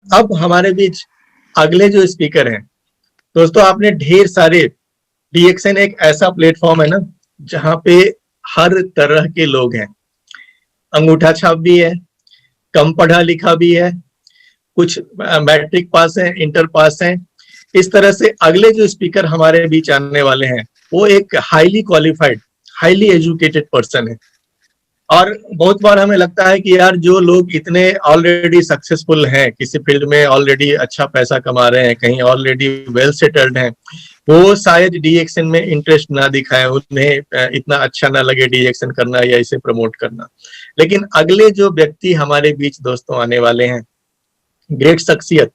अब हमारे बीच अगले जो स्पीकर हैं दोस्तों, आपने ढेर सारे, डीएक्सएन एक ऐसा प्लेटफॉर्म है ना जहां पे हर तरह के लोग हैं। अंगूठा छाप भी है, कम पढ़ा लिखा भी है, कुछ मैट्रिक पास है, इंटर पास है। इस तरह से अगले जो स्पीकर हमारे बीच आने वाले हैं वो एक highly qualified, highly educated person है। और बहुत बार हमें लगता है कि यार जो लोग इतने ऑलरेडी सक्सेसफुल हैं, किसी फील्ड में ऑलरेडी अच्छा पैसा कमा रहे हैं, कहीं ऑलरेडी वेल सेटल्ड हैं, वो शायद डीएक्सएन में इंटरेस्ट ना दिखाएं, उन्हें इतना अच्छा ना लगे डीएक्सएन करना या इसे प्रमोट करना। लेकिन अगले जो व्यक्ति हमारे बीच दोस्तों आने वाले हैं, ग्रेट शख्सियत,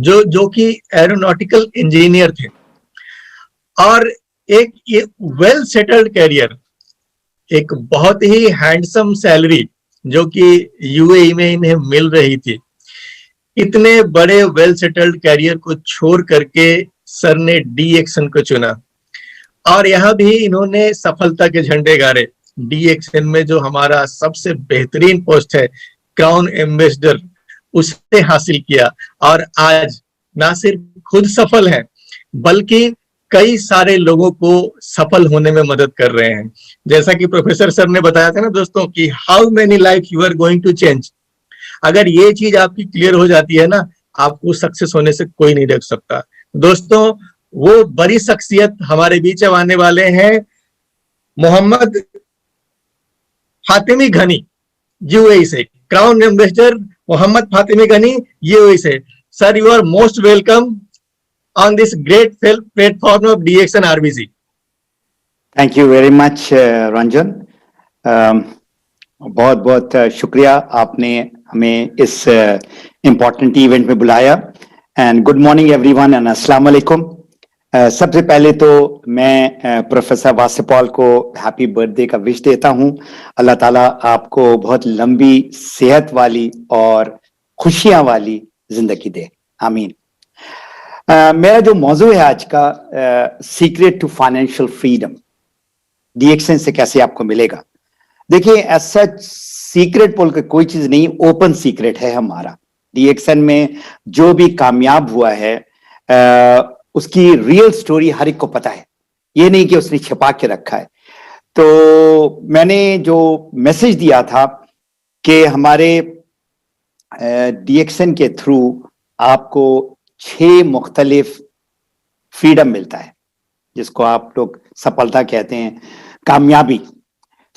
जो कि एरोनॉटिकल इंजीनियर थे और एक ये वेल सेटल्ड कैरियर, एक बहुत ही हैंडसम सैलरी जो कि यूएई में इन्हें मिल रही थी, इतने बड़े वेल सेटल्ड कैरियर को छोड़ करके सर ने डीएक्सएन को चुना। और यहां भी इन्होंने सफलता के झंडे गाड़े। डीएक्सएन में जो हमारा सबसे बेहतरीन पोस्ट है, क्राउन एम्बेसडर, उसे हासिल किया। और आज ना सिर्फ खुद सफल है बल्कि कई सारे लोगों को सफल होने में मदद कर रहे हैं। जैसा कि प्रोफेसर सर ने बताया था ना दोस्तों कि how many life you are going to change. अगर ये चीज आपकी क्लियर हो जाती है ना, आपको सक्सेस होने से कोई नहीं रोक सकता। दोस्तों, वो बड़ी शख्सियत हमारे बीच अब आने वाले हैं, मोहम्मद फातिमी गनी, यूएई से। Crown ambassador Mohammed Fatimi Gani, UAE से। Sir, you are most welcome on this great platform of DXN RBC. Thank you very much, Ranjan. बहुत बहुत शुक्रिया, आपने हमें इस इम्पोर्टेंट इवेंट में बुलाया। And good morning everyone and अस्सलाम वालेकुम। सबसे पहले तो मैं प्रोफेसर वासेपॉल को हैप्पी बर्थडे का विश देता हूं। अल्लाह ताला आपको बहुत लंबी सेहत वाली और खुशियां वाली जिंदगी दे, आमीन। मेरा जो मौजू है आज का, secret to financial freedom, DXN से कैसे आपको मिलेगा। देखिए, ऐसा सीक्रेट बोल के कोई चीज नहीं, ओपन सीक्रेट है हमारा। डीएक्सएन में जो भी कामयाब हुआ है उसकी रियल स्टोरी हर एक को पता है, ये नहीं कि उसने छिपा के रखा है। तो मैंने जो मैसेज दिया था कि हमारे डीएक्सएन के थ्रू आपको 6 मुख्तलिफ फ्रीडम मिलता है, जिसको आप लोग सफलता कहते हैं, कामयाबी।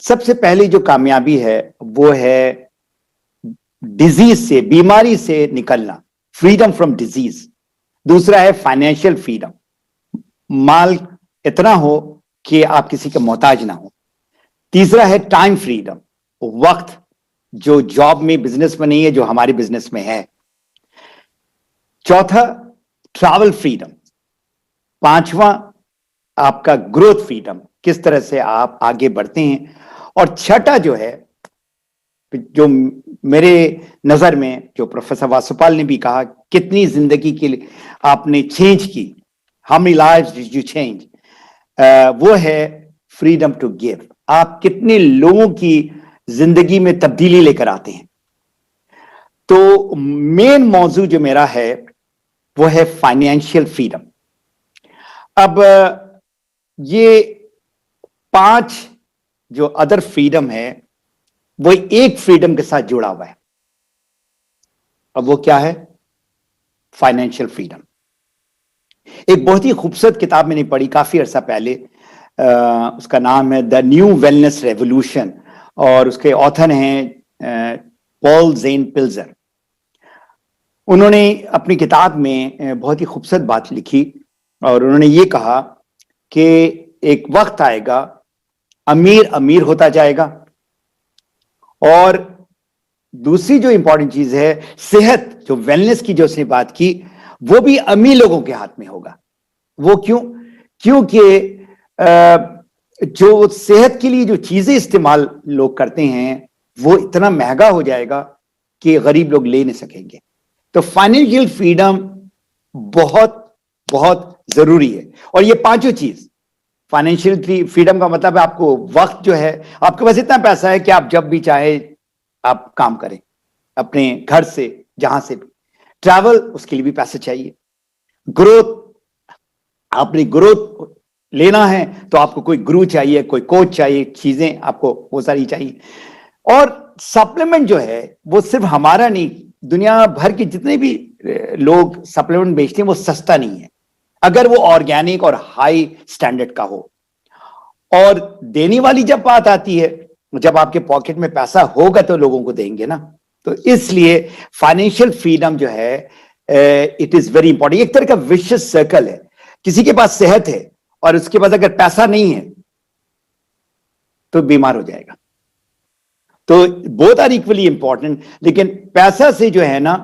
सबसे पहली जो कामयाबी है वो है डिजीज से, बीमारी से निकलना, फ्रीडम फ्रॉम डिजीज। दूसरा है फाइनेंशियल फ्रीडम, माल इतना हो कि आप किसी के मोहताज ना हो। तीसरा है टाइम फ्रीडम, वक्त जो जॉब में, बिजनेस में नहीं है, जो हमारे बिजनेस में है। चौथा ट्रैवल फ्रीडम। पांचवा आपका ग्रोथ फ्रीडम, किस तरह से आप आगे बढ़ते हैं। और छठा जो है, जो मेरे नजर में, जो प्रोफेसर वासुपाल ने भी कहा, कितनी जिंदगी के लिए आपने चेंज की, how many lives did you change, वो है फ्रीडम टू गिव। आप कितने लोगों की जिंदगी में तब्दीली लेकर आते हैं। तो मेन मौजू जो मेरा है वो है फाइनेंशियल फ्रीडम। अब ये 5 जो अदर फ्रीडम है वो एक फ्रीडम के साथ जुड़ा हुआ है। अब वो क्या है? Financial freedom. एक बहुत ही खूबसूरत किताब मैंने पढ़ी काफी अरसा पहले, उसका नाम है द न्यू वेलनेस रेवोल्यूशन, और उसके ऑथर हैं पॉल ज़ेन पिल्जर। उन्होंने अपनी किताब में बहुत ही खूबसूरत बात लिखी और उन्होंने ये कहा कि एक वक्त आएगा, अमीर अमीर होता जाएगा, और दूसरी जो इंपॉर्टेंट चीज है, सेहत, जो वेलनेस की जो उसने बात की, वो भी अमीर लोगों के हाथ में होगा। वो क्यों? क्योंकि जो सेहत के लिए जो चीजें इस्तेमाल लोग करते हैं वो इतना महंगा हो जाएगा कि गरीब लोग ले नहीं सकेंगे। तो फाइनेंशियल फ्रीडम बहुत बहुत जरूरी है। और ये पांचों चीज, फाइनेंशियल फ्रीडम का मतलब है आपको वक्त जो है, आपके पास इतना पैसा है कि आप जब भी चाहे आप काम करें अपने घर से, जहां से भी। ट्रैवल, उसके लिए भी पैसे चाहिए। ग्रोथ, आपने ग्रोथ लेना है तो आपको कोई गुरु चाहिए, कोई कोच चाहिए, चीजें आपको वो सारी चाहिए। और सप्लीमेंट जो है वो सिर्फ हमारा नहीं, दुनिया भर के जितने भी लोग सप्लीमेंट बेचते हैं वो सस्ता नहीं है, अगर वो ऑर्गेनिक और हाई स्टैंडर्ड का हो। और देने वाली जब बात आती है, जब आपके पॉकेट में पैसा होगा तो लोगों को देंगे ना। तो इसलिए फाइनेंशियल फ्रीडम जो है इट इज वेरी इंपॉर्टेंट। एक तरह का विशियस सर्कल है, किसी के पास सेहत है और उसके पास अगर पैसा नहीं है तो बीमार हो जाएगा। तो बोथ आर इक्वली इंपॉर्टेंट। लेकिन पैसा से जो है ना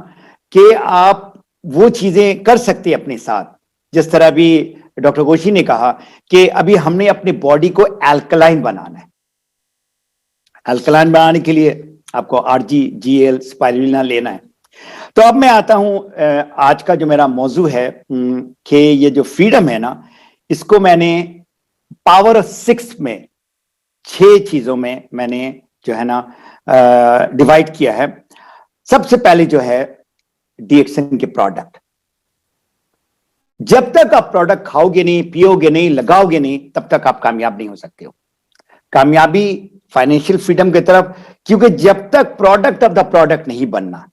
कि आप वो चीजें कर सकते हैं अपने साथ, जिस तरह भी डॉक्टर गोशी ने कहा कि अभी हमने अपनी बॉडी को एल्कलाइन बनाना है। एल्कलाइन बनाने के लिए आपको RGGL स्पाइरुलिना लेना है। तो अब मैं आता हूं, आज का जो मेरा मौजू है कि ये जो फ्रीडम है ना, इसको मैंने पावर ऑफ 6 में, 6 चीजों में मैंने जो है ना डिवाइड किया है। सबसे पहले जो है DXN के प्रोडक्ट। जब तक आप प्रोडक्ट खाओगे नहीं, पियोगे नहीं, लगाओगे नहीं, तब तक आप कामयाब नहीं हो सकते हो। कामयाबी फाइनेंशियल फ्रीडम की तरफ, क्योंकि जब तक प्रोडक्ट ऑफ द प्रोडक्ट नहीं बनना,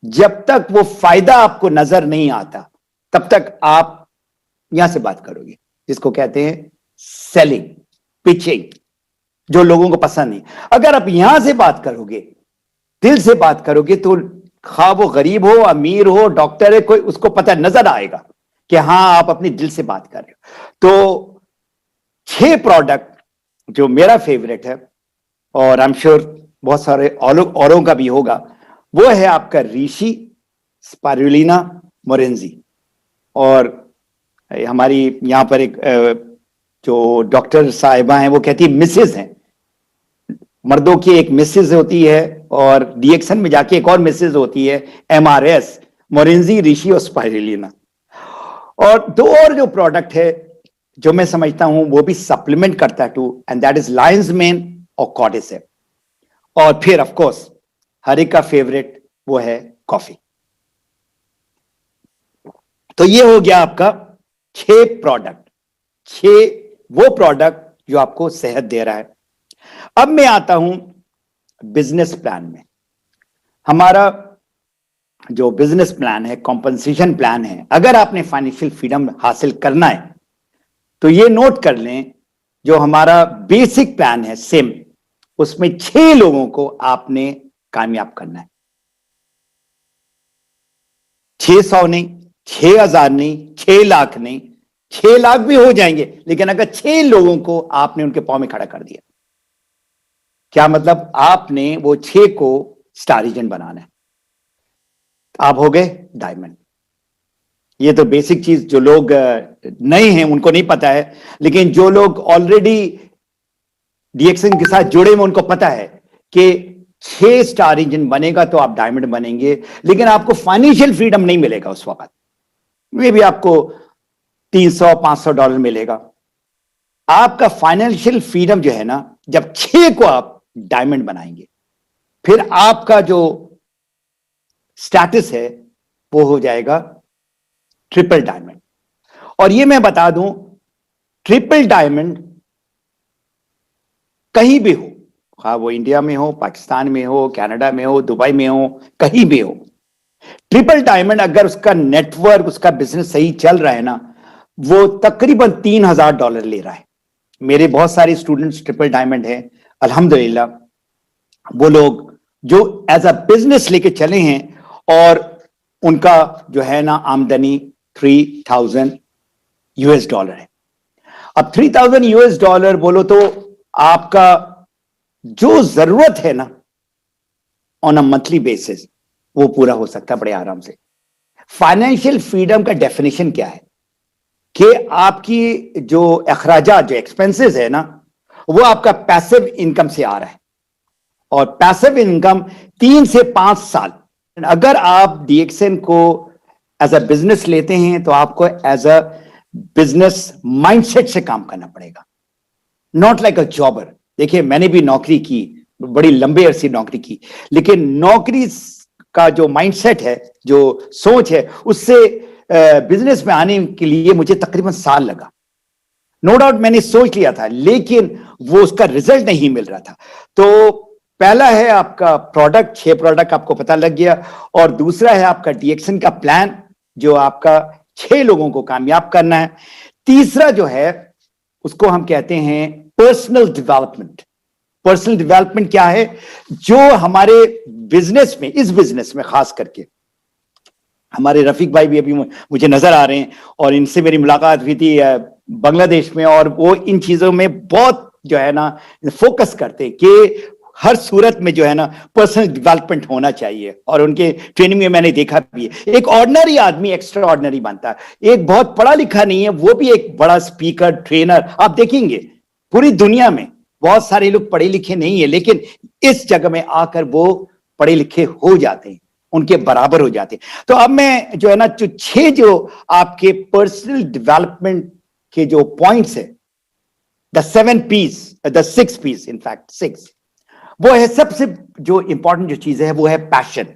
जब तक वो फायदा आपको नजर नहीं आता, तब तक आप यहां से बात करोगे, जिसको कहते हैं सेलिंग, पिचिंग, जो लोगों को पसंद नहीं। अगर आप यहां से बात करोगे, दिल से बात करोगे, तो खा वो गरीब हो, अमीर हो, डॉक्टर है, कोई उसको पता नजर आएगा कि हां आप अपने दिल से बात कर रहे हो। तो 6 प्रोडक्ट जो मेरा फेवरेट है, और आई एम श्योर बहुत सारे औरों का भी होगा, वो है आपका ऋषि स्पाइरुलिना मोरेंजी। और हमारी यहां पर एक जो डॉक्टर साहिबा हैं वो कहती है मिसेज हैं, मर्दों की एक मिसेज होती है और DXN में जाके एक और मिसेज होती है, MRS, मोरेंजी, ऋषि और स्पाइरुलिना। और 2 और जो प्रोडक्ट है जो मैं समझता हूं वो भी सप्लीमेंट करता है two, and that is lion's mane और कॉर्डिसेप। और फिर ऑफ कोर्स हर एक का फेवरेट वो है कॉफी। तो ये हो गया आपका 6 प्रोडक्ट, 6 वो प्रोडक्ट जो आपको सेहत दे रहा है। अब मैं आता हूं बिजनेस प्लान में। हमारा जो बिजनेस प्लान है, कॉम्पनसेशन प्लान है, अगर आपने फाइनेंशियल फ्रीडम हासिल करना है तो ये नोट कर लें, जो हमारा बेसिक प्लान है सेम, उसमें 6 लोगों को आपने कामयाब करना है। 600 नहीं, 6000 नहीं, 6 लाख नहीं, 6 लाख भी हो जाएंगे, लेकिन अगर 6 लोगों को आपने उनके पांव में खड़ा कर दिया, क्या मतलब, आपने वो 6 को स्टार एजेंट बनाना है, आप हो गए डायमंड। ये तो बेसिक चीज जो लोग नए हैं उनको नहीं पता है, लेकिन जो लोग ऑलरेडी DXN के साथ जुड़े हुए उनको पता है कि 6 स्टार एजेंट बनेगा तो आप डायमंड बनेंगे। लेकिन आपको फाइनेंशियल फ्रीडम नहीं मिलेगा उस वक्त, वे भी आपको $300-500 मिलेगा। आपका फाइनेंशियल फ्रीडम जो है ना, जब 6 को आप डायमंड बनाएंगे, फिर आपका जो स्टेटस है वो हो जाएगा ट्रिपल डायमंड। और ये मैं बता दूं, ट्रिपल डायमंड कहीं भी हो, हाँ वो इंडिया में हो, पाकिस्तान में हो, कनाडा में हो, दुबई में हो, कहीं भी हो, ट्रिपल डायमंड अगर उसका नेटवर्क, उसका बिजनेस सही चल रहा है ना, वो तकरीबन $3000 ले रहा है। मेरे बहुत सारे स्टूडेंट्स ट्रिपल डायमंड हैं, अल्हम्दुलिल्लाह। वो लोग जो एज अ बिजनेस लेके चले हैं और उनका जो है ना आमदनी $3000 है। अब $3000 बोलो तो आपका जो जरूरत है ना ऑन अ मंथली बेसिस वो पूरा हो सकता है बड़े आराम से। फाइनेंशियल फ्रीडम का डेफिनेशन क्या है कि आपकी जो अखराजात, जो एक्सपेंसेस है ना, वो आपका पैसिव इनकम से आ रहा है। और पैसिव इनकम 3 से 5 साल, अगर आप DXN को एज अ बिजनेस लेते हैं तो आपको एज अ बिजनेस माइंडसेट से काम करना पड़ेगा, नॉट लाइक अ जॉबर। देखिए मैंने भी नौकरी की, बड़ी लंबे अरसे नौकरी की, लेकिन नौकरी का जो माइंडसेट है, जो सोच है, उससे बिजनेस में आने के लिए मुझे तकरीबन साल लगा। नो डाउट मैंने सोच लिया था, लेकिन वो उसका रिजल्ट नहीं मिल रहा था। तो पहला है आपका प्रोडक्ट, 6 प्रोडक्ट आपको पता लग गया, और दूसरा है आपका डीएक्शन का प्लान, जो आपका 6 लोगों को कामयाब करना है। तीसरा जो है उसको हम कहते हैं पर्सनल डेवलपमेंट। पर्सनल डेवलपमेंट क्या है? जो हमारे बिजनेस में, इस बिजनेस में खास करके, हमारे रफीक भाई भी अभी मुझे नजर आ रहे हैं, और इनसे मेरी मुलाकात हुई थी बांग्लादेश में, और वो इन चीजों में बहुत जो है ना फोकस करते हैं कि हर सूरत में जो है ना पर्सनल डेवलपमेंट होना चाहिए। और उनके ट्रेनिंग में मैंने देखा भी है, एक ऑर्डिनरी आदमी एक्स्ट्रा ऑर्डिनरी बनता है। एक बहुत पढ़ा लिखा नहीं है, वो भी एक बड़ा स्पीकर, ट्रेनर। आप देखेंगे पूरी दुनिया में बहुत सारे लोग पढ़े लिखे नहीं है, लेकिन इस जगह में आकर वो पढ़े लिखे हो जाते हैं, उनके बराबर हो जाते हैं। तो अब मैं जो है ना, जो 6 जो आपके पर्सनल डेवलपमेंट के जो पॉइंट्स है, the 7 P's, the 6 P's, in fact 6, वो है सबसे जो इंपॉर्टेंट जो चीज है वो है पैशन।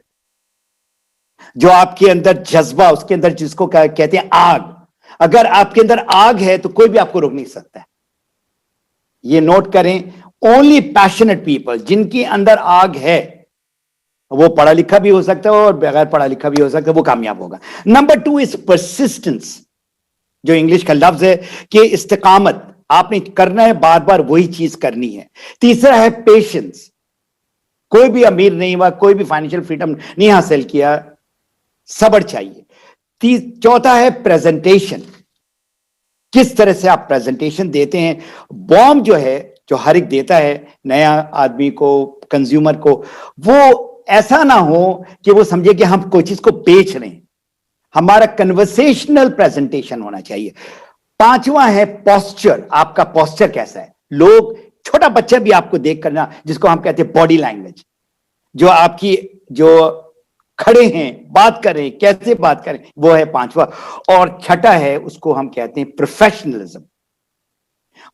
जो आपके अंदर जज्बा, उसके अंदर जिसको कहते हैं आग। अगर आपके अंदर आग है तो कोई भी आपको रोक नहीं सकता है। ये नोट करें, ओनली पैशनेट पीपल, जिनके अंदर आग है, वो पढ़ा लिखा भी हो सकता है और बगैर पढ़ा लिखा भी हो सकता है, वो कामयाब होगा। नंबर 2 इज परसिस्टेंस, जो इंग्लिश का लफ्ज है कि इस्तिकामत, आपने करना है, बार बार वही चीज करनी है। तीसरा है पेशेंस। कोई भी अमीर नहीं हुआ, कोई भी फाइनेंशियल फ्रीडम नहीं हासिल किया, सब्र चाहिए। चौथा है प्रेजेंटेशन, किस तरह से आप प्रेजेंटेशन देते हैं। बॉम्ब जो है, जो हर एक देता है नया आदमी को, कंज्यूमर को, वो ऐसा ना हो कि वो समझे कि हम कोई चीज को बेच रहे हैं। हमारा कन्वर्सेशनल प्रेजेंटेशन होना चाहिए। 5वां है पोस्चर, आपका पोस्चर कैसा है। लोग, छोटा बच्चा भी आपको देख करना, जिसको हम कहते हैं बॉडी लैंग्वेज, जो आपकी जो खड़े हैं, बात करें, कैसे बात करें, वो है 5वां। और छठा है, उसको हम कहते हैं प्रोफेशनलिज्म।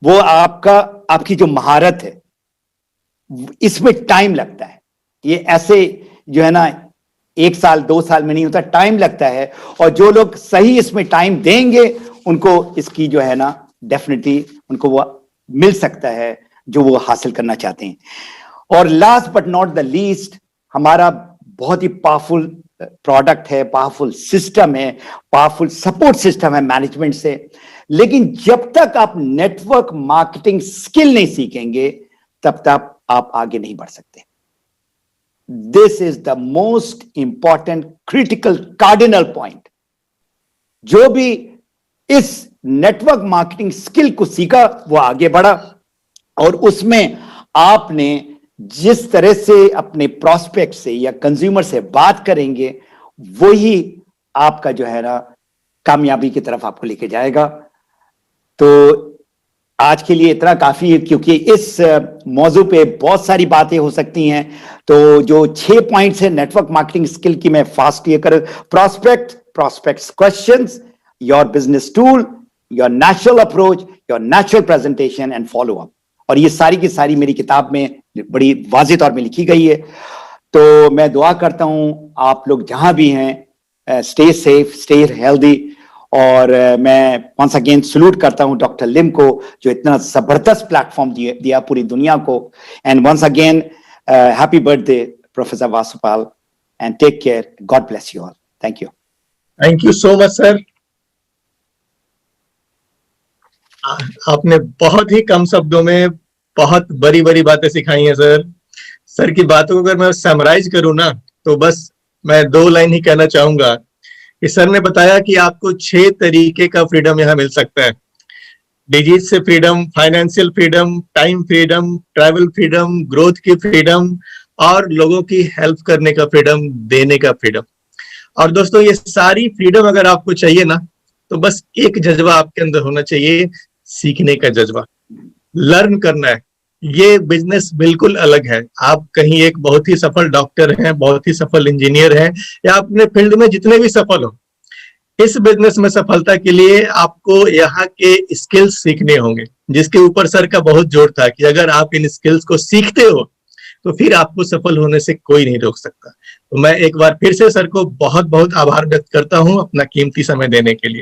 वो आपकी जो महारत है, इसमें टाइम लगता है। ये ऐसे जो है ना 1 साल 2 साल में नहीं होता, टाइम लगता है। और जो लोग सही इसमें टाइम देंगे, उनको इसकी जो है ना डेफिनेटली उनको वो मिल सकता है जो वो हासिल करना चाहते हैं। और last but not the least, हमारा बहुत ही पावरफुल प्रोडक्ट है, पावरफुल सिस्टम है, पावरफुल सपोर्ट सिस्टम है मैनेजमेंट से। लेकिन जब तक आप नेटवर्क मार्केटिंग स्किल नहीं सीखेंगे, तब तक आप आगे नहीं बढ़ सकते। This is the most important critical cardinal point. जो भी इस नेटवर्क मार्केटिंग स्किल को सीखा, वो आगे बढ़ा, और उसमें आपने जिस तरह से अपने प्रोस्पेक्ट से या कंज्यूमर से बात करेंगे, वही आपका जो है ना कामयाबी की तरफ आपको लेके जाएगा। तो आज के लिए इतना काफी है, क्योंकि इस मौजू पे बहुत सारी बातें हो सकती हैं। तो जो 6 पॉइंट्स है नेटवर्क मार्केटिंग स्किल की, मैं फास्ट ये कर, prospects questions, your business tool, your natural approach, your natural presentation and follow up. और ये सारी की सारी मेरी किताब में बड़ी वाज़ेह तौर में लिखी गई है। तो मैं दुआ करता हूं आप लोग जहां भी हैं, स्टे सेफ, स्टे हेल्दी। और मैं वंस अगेन सल्यूट करता हूं डॉक्टर लिम को, जो इतना जबरदस्त प्लेटफॉर्म दिया पूरी दुनिया को। And once again happy birthday professor Vasupal, and take care, God bless you all. Thank you. Thank you so much sir. आपने बहुत ही कम शब्दों में बहुत बड़ी बड़ी बातें सिखाई हैं सर। सर की बातों को अगर मैं समराइज करूं ना, तो बस मैं 2 लाइन ही कहना चाहूंगा कि सर ने बताया कि आपको 6 तरीके का फ्रीडम यहाँ मिल सकता है। डिजीज से freedom, financial freedom, time freedom, travel freedom, growth की फ्रीडम, और लोगों की हेल्प करने का फ्रीडम, देने का फ्रीडम। और दोस्तों, ये सारी फ्रीडम अगर आपको चाहिए ना, तो बस एक जज्बा आपके अंदर होना चाहिए, सीखने का जज्बा, लर्न करना है। ये बिजनेस बिल्कुल अलग है। आप कहीं एक बहुत ही सफल डॉक्टर हैं, बहुत ही सफल इंजीनियर हैं, या अपने फील्ड में जितने भी सफल हो, इस बिजनेस में सफलता के लिए आपको यहाँ के स्किल्स सीखने होंगे, जिसके ऊपर सर का बहुत जोर था कि अगर आप इन स्किल्स को सीखते हो तो फिर आपको सफल होने से कोई नहीं रोक सकता। तो मैं एक बार फिर से सर को बहुत बहुत आभार व्यक्त करता हूं अपना कीमती समय देने के लिए।